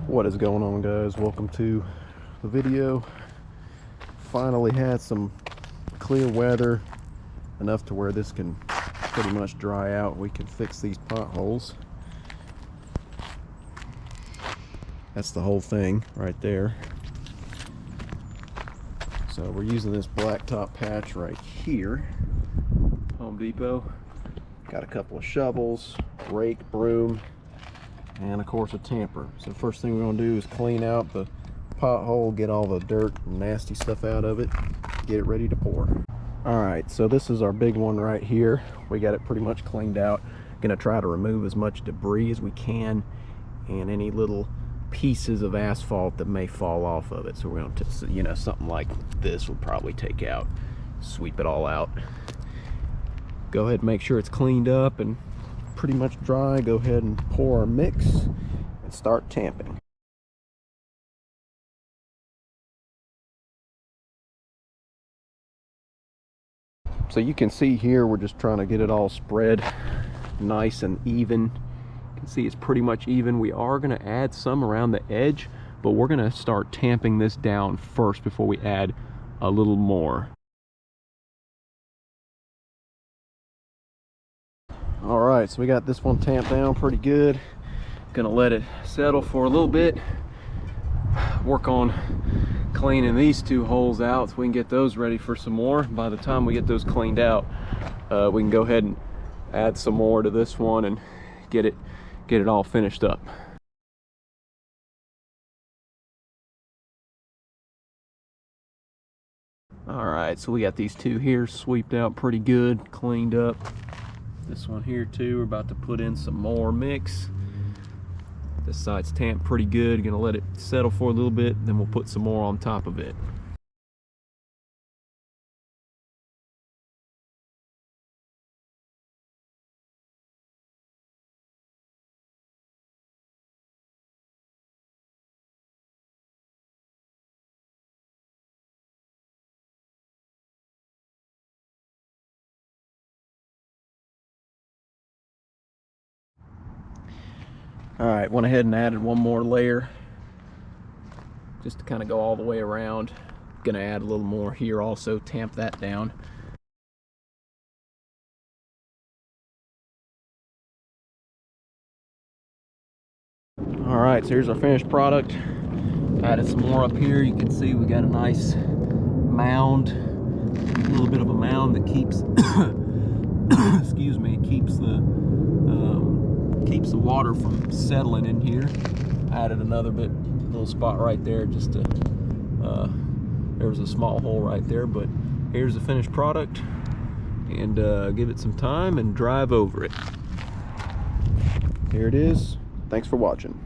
What is going on, guys? Welcome to the video. Finally had some clear weather, enough to where this can pretty much dry out. We can fix these potholes. That's the whole thing right there. So we're using this blacktop patch right here. Home Depot. Got a couple of shovels, rake, broom, and of course a tamper. So first thing we're going to do is clean out the pothole, get all the dirt and nasty stuff out of it, get it ready to pour. Alright, so this is our big one right here. We got it pretty much cleaned out. Going to try to remove as much debris as we can and any little pieces of asphalt that may fall off of it. So we're going to, you know, something like this we'll probably take out, sweep it all out. Go ahead and make sure it's cleaned up and pretty much dry. Go ahead and pour our mix and start tamping. So you can see here we're just trying to get it all spread nice and even. You can see it's pretty much even. We are going to add some around the edge, but we're going to start tamping this down first before we add a little more. All right, so we got this one tamped down pretty good. Gonna let it settle for a little bit. Work on cleaning these two holes out so we can get those ready for some more. By the time we get those cleaned out, we can go ahead and add some more to this one and get it all finished up. All right, so we got these two here sweeped out pretty good, cleaned up. This one here too, we're about to put in some more mix. This side's tamped pretty good. Gonna let it settle for a little bit, then we'll put some more on top of it. All right, went ahead and added one more layer just to kind of go all the way around. Gonna add a little more here also, tamp that down. All right, so here's our finished product. Added some more up here. You can see we got a nice mound, a little bit of a mound that keeps excuse me, keeps the water from settling in here. Added another little spot right there just to there was a small hole right there, but here's the finished product, and give it some time and drive over it. Here it is. Thanks for watching.